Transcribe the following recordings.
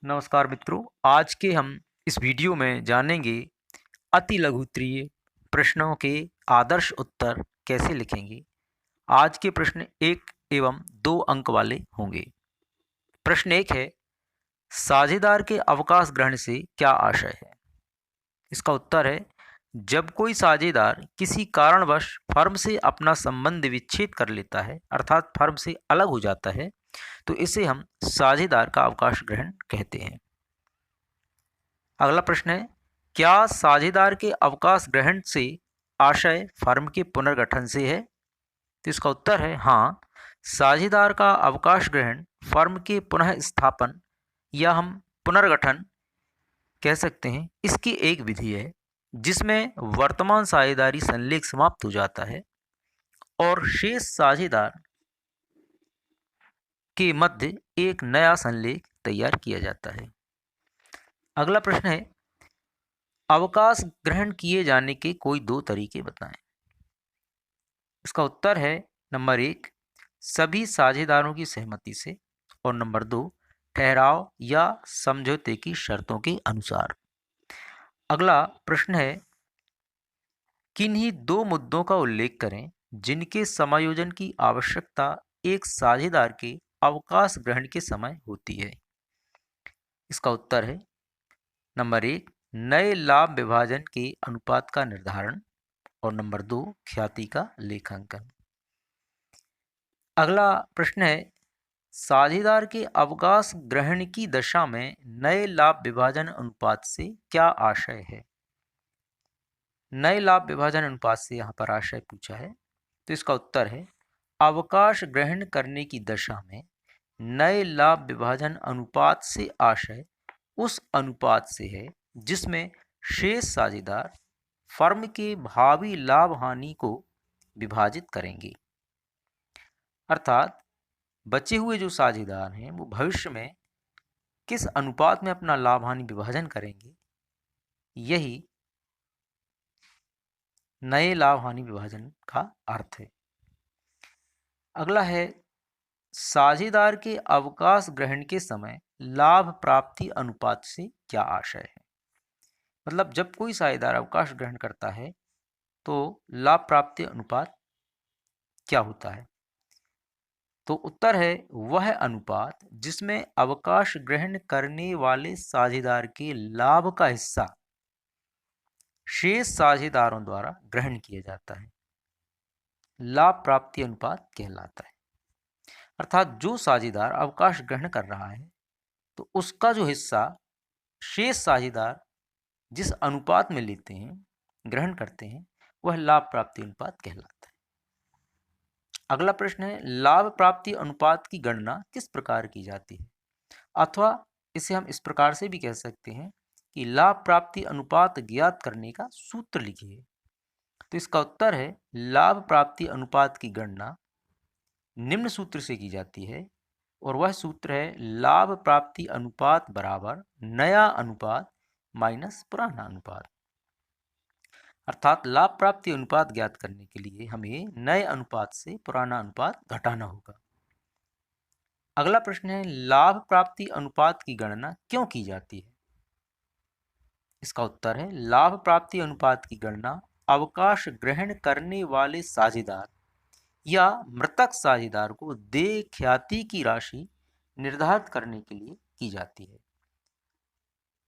नमस्कार मित्रों, आज के हम इस वीडियो में जानेंगे अति लघुत्तरीय प्रश्नों के आदर्श उत्तर कैसे लिखेंगे। आज के प्रश्न 1 एवं 2 अंक वाले होंगे। प्रश्न 1 है, साझेदार के अवकाश ग्रहण से क्या आशय है? इसका उत्तर है, जब कोई साझेदार किसी कारणवश फर्म से अपना संबंध विच्छेद कर लेता है, अर्थात फर्म से अलग हो जाता है, तो इसे हम साझेदार का अवकाश ग्रहण कहते हैं। अगला प्रश्न है, क्या साझेदार के अवकाश ग्रहण से आशय फर्म के पुनर्गठन से है? तो इसका उत्तर है हाँ। साझेदार का अवकाश ग्रहण फर्म के पुनः स्थापन या हम पुनर्गठन कह सकते हैं, इसकी एक विधि है जिसमें वर्तमान साझेदारी संलेख समाप्त हो जाता है और शेष साझेदार के मध्य एक नया संलेख तैयार किया जाता है। अगला प्रश्न है, अवकाश ग्रहण किए जाने के कोई 2 तरीके बताएं। इसका उत्तर है नंबर 1, सभी साझेदारों की सहमति से, और नंबर 2, ठहराव या समझौते की शर्तों के अनुसार। अगला प्रश्न है, किन्हीं 2 मुद्दों का उल्लेख करें जिनके समायोजन की आवश्यकता एक साझेदार के अवकाश ग्रहण के समय होती है। इसका उत्तर है नंबर 1, नए लाभ विभाजन के अनुपात का निर्धारण, और नंबर 2, ख्याति का लेखांकन। अगला प्रश्न है, साझेदार के अवकाश ग्रहण की दशा में नए लाभ विभाजन अनुपात से क्या आशय है? नए लाभ विभाजन अनुपात से यहाँ पर आशय पूछा है, तो इसका उत्तर है, अवकाश ग्रहण करने की दशा में नए लाभ विभाजन अनुपात से आशय उस अनुपात से है जिसमें शेष साझेदार फर्म के भावी लाभ हानि को विभाजित करेंगे। अर्थात बचे हुए जो साझेदार हैं वो भविष्य में किस अनुपात में अपना लाभ हानि विभाजन करेंगे, यही नए लाभ हानि विभाजन का अर्थ है। अगला है, साझेदार के अवकाश ग्रहण के समय लाभ प्राप्ति अनुपात से क्या आशय है? मतलब जब कोई साझेदार अवकाश ग्रहण करता है तो लाभ प्राप्ति अनुपात क्या होता है? तो उत्तर है वह अनुपात जिसमें अवकाश ग्रहण करने वाले साझेदार के लाभ का हिस्सा शेष साझेदारों द्वारा ग्रहण किया जाता है, लाभ प्राप्ति अनुपात कहलाता है। अर्थात जो साझेदार अवकाश ग्रहण कर रहा है तो उसका जो हिस्सा शेष साझेदार जिस अनुपात में लेते हैं, ग्रहण करते हैं, वह लाभ प्राप्ति अनुपात कहलाता है। अगला प्रश्न है, लाभ प्राप्ति अनुपात की गणना किस प्रकार की जाती है? अथवा इसे हम इस प्रकार से भी कह सकते हैं कि लाभ प्राप्ति अनुपात ज्ञात करने का सूत्र लिखिए। तो इसका उत्तर है, लाभ प्राप्ति अनुपात की गणना निम्न सूत्र से की जाती है, और वह सूत्र है लाभ प्राप्ति अनुपात बराबर नया अनुपात माइनस पुराना अनुपात। अर्थात लाभ प्राप्ति अनुपात ज्ञात करने के लिए हमें नए अनुपात से पुराना अनुपात घटाना होगा। अगला प्रश्न है, लाभ प्राप्ति अनुपात की गणना क्यों की जाती है? इसका उत्तर है, लाभ प्राप्ति अनुपात की गणना अवकाश ग्रहण करने वाले साझेदार या मृतक साझेदार को देय ख्याति की राशि निर्धारित करने के लिए की जाती है।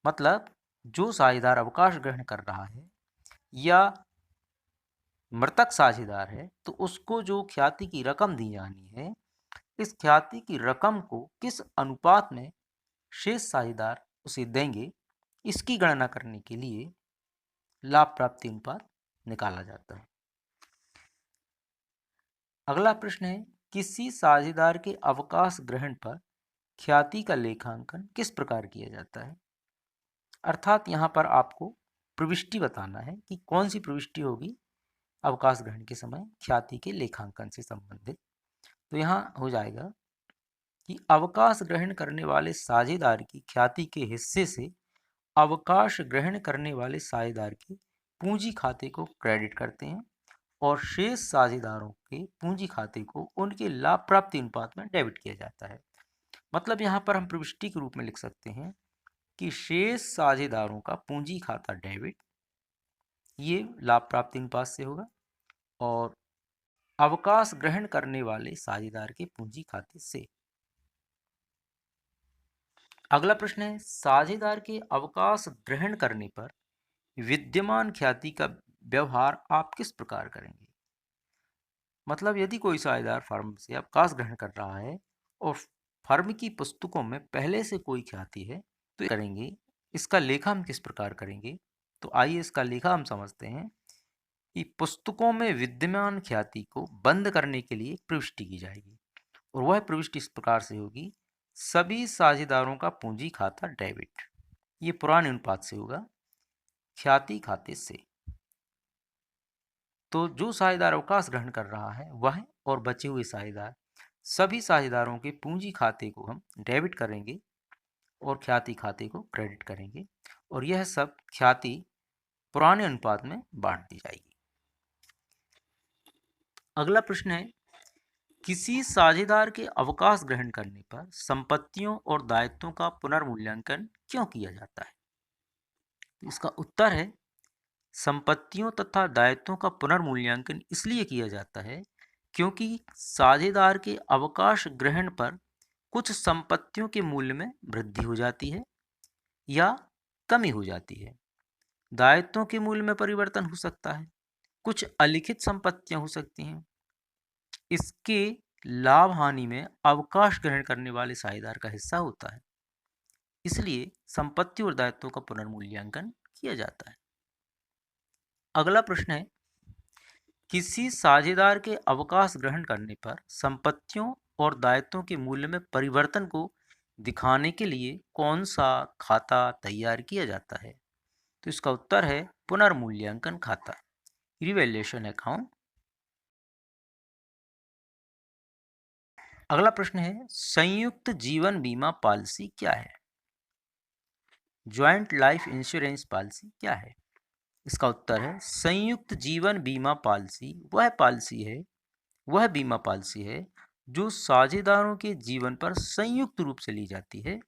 मतलब जो साझेदार अवकाश ग्रहण कर रहा है या मृतक साझेदार है तो उसको जो ख्याति की रकम दी जानी है, इस ख्याति की रकम को किस अनुपात में शेष साझेदार उसे देंगे, इसकी गणना करने के लिए लाभ प्राप्ति अनुपात निकाला जाता है। अगला प्रश्न है, किसी साझेदार के अवकाश ग्रहण पर ख्याति का लेखांकन किस प्रकार किया जाता है? अर्थात यहाँ पर आपको प्रविष्टि बताना है कि कौन सी प्रविष्टि होगी अवकाश ग्रहण के समय ख्याति के लेखांकन से संबंधित। तो यहाँ हो जाएगा कि अवकाश ग्रहण करने वाले साझेदार की ख्याति के हिस्से से अवकाश ग्रहण करने वाले साझेदार के पूंजी खाते को क्रेडिट करते हैं और शेष साझेदारों के पूंजी खाते को उनके लाभ प्राप्ति अनुपात में डेबिट किया जाता है। मतलब यहाँ पर हम प्रविष्टि के रूप में लिख सकते हैं कि शेष साझेदारों का पूंजी खाता डेबिट, ये लाभ प्राप्ति अनुपात से होगा, और अवकाश ग्रहण करने वाले साझेदार के पूंजी खाते से। अगला प्रश्न है, साझेदार के अवकाश ग्रहण करने पर विद्यमान ख्याति का व्यवहार आप किस प्रकार करेंगे? मतलब यदि कोई साझेदार फर्म से अवकाश ग्रहण कर रहा है और फर्म की पुस्तकों में पहले से कोई ख्याति है तो करेंगे, इसका लेखा हम किस प्रकार करेंगे? तो आइए इसका लेखा हम समझते हैं कि पुस्तकों में विद्यमान ख्याति को बंद करने के लिए प्रविष्टि की जाएगी, और वह प्रविष्टि इस प्रकार से होगी, सभी साझेदारों का पूंजी खाता डेबिट, ये पुराने अनुपात से होगा, ख्याति खाते से। तो जो साझेदार अवकाश ग्रहण कर रहा है वह और बचे हुए साझेदार, सभी साझेदारों के पूंजी खाते को हम डेबिट करेंगे और ख्याति खाते को क्रेडिट करेंगे, और यह सब ख्याति पुराने अनुपात में बांट दी जाएगी। अगला प्रश्न है, किसी साझेदार के अवकाश ग्रहण करने पर संपत्तियों और दायित्वों का पुनर्मूल्यांकन क्यों किया जाता है? इसका उत्तर है, संपत्तियों तथा दायित्वों का पुनर्मूल्यांकन इसलिए किया जाता है क्योंकि साझेदार के अवकाश ग्रहण पर कुछ संपत्तियों के मूल्य में वृद्धि हो जाती है या कमी हो जाती है, दायित्वों के मूल्य में परिवर्तन हो सकता है, कुछ अलिखित संपत्तियां हो सकती हैं। इसके लाभ हानि में अवकाश ग्रहण करने वाले साझेदार का हिस्सा होता है, इसलिए संपत्ति और दायित्वों का पुनर्मूल्यांकन किया जाता है। अगला प्रश्न है, किसी साझेदार के अवकाश ग्रहण करने पर संपत्तियों और दायित्वों के मूल्य में परिवर्तन को दिखाने के लिए कौन सा खाता तैयार किया जाता है? तो इसका उत्तर है पुनर्मूल्यांकन खाता, रिवैल्यूएशन अकाउंट। अगला प्रश्न है, संयुक्त जीवन बीमा पॉलिसी क्या है? ज्वाइंट लाइफ इंश्योरेंस पॉलिसी क्या है? इसका उत्तर है, संयुक्त जीवन बीमा पॉलिसी वह बीमा पॉलिसी है जो साझेदारों के जीवन पर संयुक्त रूप से ली जाती है।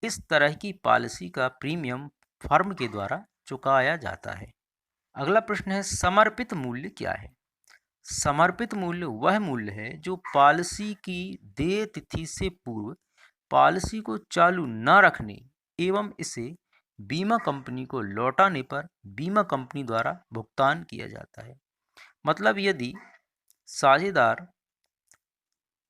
इस तरह की पॉलिसी का प्रीमियम फर्म के द्वारा चुकाया जाता है। अगला प्रश्न है, समर्पित मूल्य क्या है? समर्पित मूल्य वह मूल्य है जो पॉलिसी की देय तिथि से पूर्व पॉलिसी को चालू न रखने एवं इसे बीमा कंपनी को लौटाने पर बीमा कंपनी द्वारा भुगतान किया जाता है। मतलब यदि साझेदार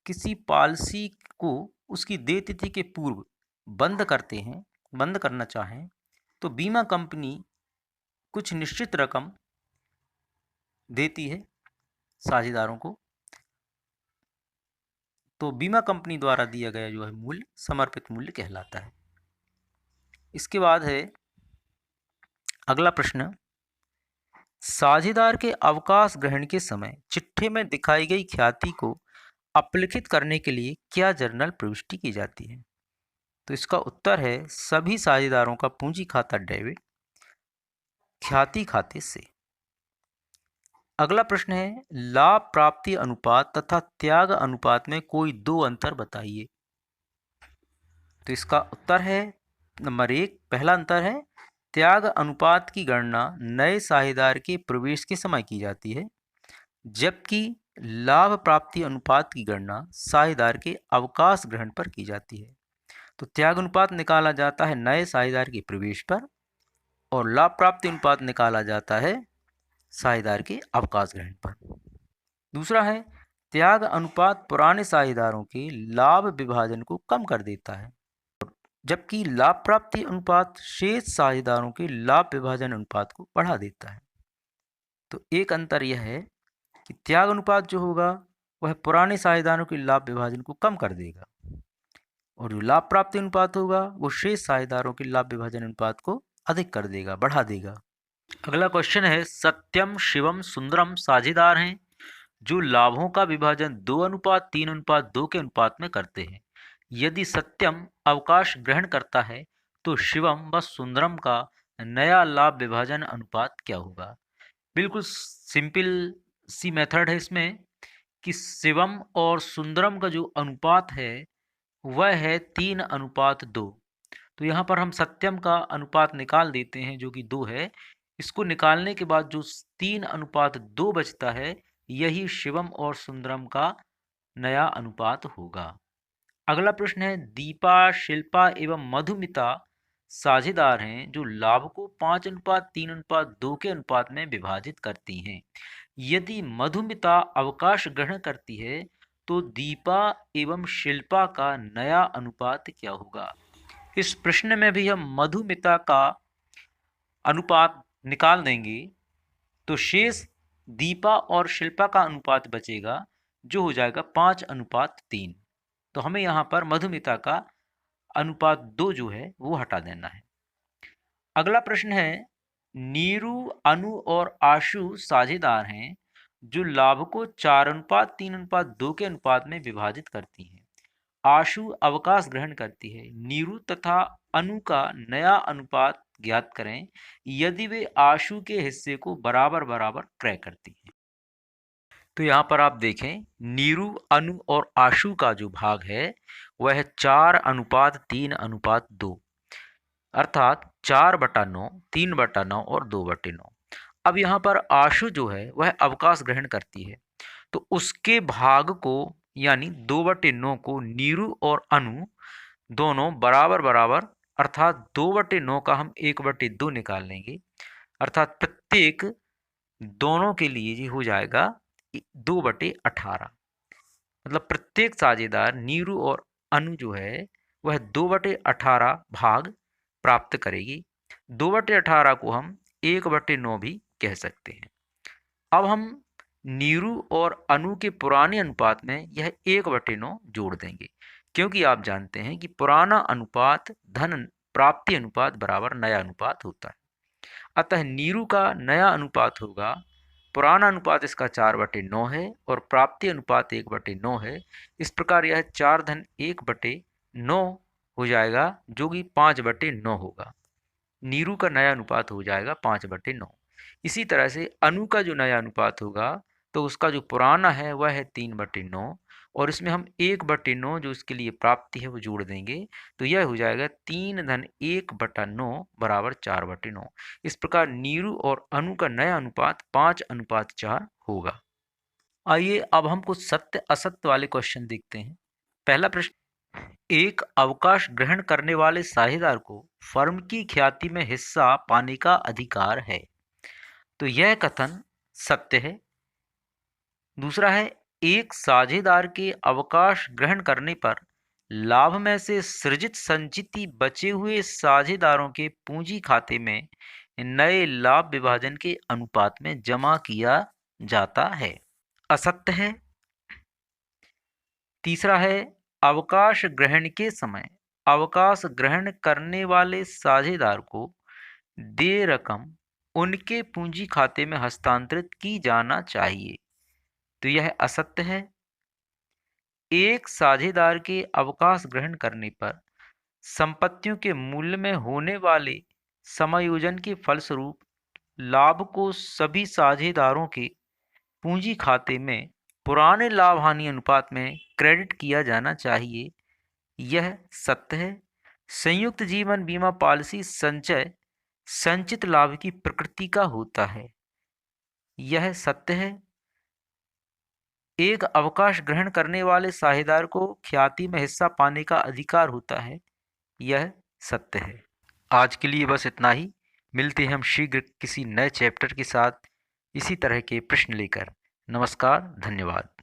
किसी पॉलिसी को उसकी देय तिथि के पूर्व बंद करना चाहें तो बीमा कंपनी कुछ निश्चित रकम देती है साझेदारों को, तो बीमा कंपनी द्वारा दिया गया जो है मूल्य समर्पित मूल्य कहलाता है। इसके बाद है अगला प्रश्न, साझेदार के अवकाश ग्रहण के समय चिट्ठे में दिखाई गई ख्याति को अपलिखित करने के लिए क्या जर्नल प्रविष्टि की जाती है? तो इसका उत्तर है, सभी साझेदारों का पूंजी खाता डेबिट, ख्याति खाते से। अगला प्रश्न है, लाभ प्राप्ति अनुपात तथा त्याग अनुपात में कोई दो अंतर बताइए। तो इसका उत्तर है नंबर 1, पहला अंतर है, त्याग अनुपात की गणना नए साझेदार के प्रवेश के समय की जाती है, जबकि लाभ प्राप्ति अनुपात की गणना साझेदार के अवकाश ग्रहण पर की जाती है। तो त्याग अनुपात निकाला जाता है नए साझेदार के प्रवेश पर और लाभ प्राप्ति अनुपात निकाला जाता है साझेदार के अवकाश ग्रहण पर। दूसरा है, त्याग अनुपात पुराने साझेदारों के लाभ विभाजन को कम कर देता है, जबकि लाभ प्राप्ति अनुपात शेष साझेदारों के लाभ विभाजन अनुपात को बढ़ा देता है। तो एक अंतर यह है कि त्याग अनुपात जो होगा वह पुराने साझेदारों के लाभ विभाजन को कम कर देगा, और जो लाभ प्राप्ति अनुपात होगा वो शेष साझेदारों के लाभ विभाजन अनुपात को अधिक कर देगा, बढ़ा देगा। अगला क्वेश्चन है, सत्यम शिवम सुंदरम साझेदार हैं जो लाभों का विभाजन 2:3:2 के अनुपात में करते हैं। यदि सत्यम अवकाश ग्रहण करता है तो शिवम व सुंदरम का नया लाभ विभाजन अनुपात क्या होगा? बिल्कुल सिंपल सी मेथड है इसमें कि शिवम और सुंदरम का जो अनुपात है वह है 3:2। तो यहाँ पर हम सत्यम का अनुपात निकाल देते हैं जो कि 2 है। इसको निकालने के बाद जो 3:2 बचता है, यही शिवम और सुंदरम का नया अनुपात होगा। अगला प्रश्न है, दीपा, शिल्पा एवं मधुमिता साझेदार हैं जो लाभ को 5:3:2 के अनुपात में विभाजित करती हैं। यदि मधुमिता अवकाश ग्रहण करती है तो दीपा एवं शिल्पा का नया अनुपात क्या होगा? इस प्रश्न में भी हम मधुमिता का अनुपात निकाल देंगे तो शेष दीपा और शिल्पा का अनुपात बचेगा जो हो जाएगा 5:3। तो हमें यहाँ पर मधुमिता का अनुपात 2 जो है वो हटा देना है। अगला प्रश्न है, नीरू, अनु और आशु साझेदार हैं जो लाभ को 4:3:2 के अनुपात में विभाजित करती हैं। आशु अवकाश ग्रहण करती है। नीरू तथा अनु का नया अनुपात ज्ञात करें यदि वे आशु के हिस्से को बराबर बराबर क्रय करती हैं। तो यहाँ पर आप देखें, नीरू, अनु और आशु का जो भाग है वह 4:3:2 अर्थात 4/9, 3/9 और 2/9। अब यहाँ पर आशु जो है वह अवकाश ग्रहण करती है तो उसके भाग को यानी 2/9 को नीरू और अनु दोनों बराबर बराबर अर्थात 2/9 का हम 1/2 निकाल लेंगे अर्थात प्रत्येक दोनों के लिए ये हो जाएगा 2/18। मतलब प्रत्येक साझेदार नीरू और अनु जो है वह 2/18 भाग प्राप्त करेगी। 2/18 को हम 1/9 भी कह सकते हैं। अब हम नीरू और अनु के पुराने अनुपात में यह 1/9 जोड़ देंगे क्योंकि आप जानते हैं कि पुराना अनुपात धन प्राप्ति अनुपात बराबर नया अनुपात होता है। अतः नीरू का नया अनुपात होगा, पुराना अनुपात इसका 4/9 है और प्राप्ति अनुपात 1/9 है। इस प्रकार यह 4-1/9 हो जाएगा जो कि 5/9 होगा। नीरू का नया अनुपात हो जाएगा 5/9। इसी तरह से अनु का जो नया अनुपात होगा तो उसका जो पुराना है वह है 3/9 और इसमें हम 1/9 जो इसके लिए प्राप्ति है वो जोड़ देंगे तो यह हो जाएगा 3-1/9 बराबर 4/9। इस प्रकार नीरू और अनु का नया अनुपात 5:4 होगा। आइए अब हम कुछ सत्य असत्य वाले क्वेश्चन देखते हैं। पहला प्रश्न, एक अवकाश ग्रहण करने वाले साझेदार को फर्म की ख्याति में हिस्सा पाने का अधिकार है। तो यह कथन सत्य है। दूसरा है, एक साझेदार के अवकाश ग्रहण करने पर लाभ में से सृजित संचिति बचे हुए साझेदारों के पूंजी खाते में नए लाभ विभाजन के अनुपात में जमा किया जाता है। असत्य है। तीसरा है, अवकाश ग्रहण के समय अवकाश ग्रहण करने वाले साझेदार को देय रकम उनके पूंजी खाते में हस्तांतरित की जाना चाहिए। तो यह असत्य है। एक साझेदार के अवकाश ग्रहण करने पर संपत्तियों के मूल्य में होने वाले समायोजन के फलस्वरूप लाभ को सभी साझेदारों के पूंजी खाते में पुराने लाभ हानि अनुपात में क्रेडिट किया जाना चाहिए। यह सत्य है। संयुक्त जीवन बीमा पॉलिसी संचय संचित लाभ की प्रकृति का होता है। यह सत्य है। एक अवकाश ग्रहण करने वाले साझेदार को ख्याति में हिस्सा पाने का अधिकार होता है। यह सत्य है। आज के लिए बस इतना ही। मिलते हैं हम शीघ्र किसी नए चैप्टर के साथ इसी तरह के प्रश्न लेकर। नमस्कार, धन्यवाद।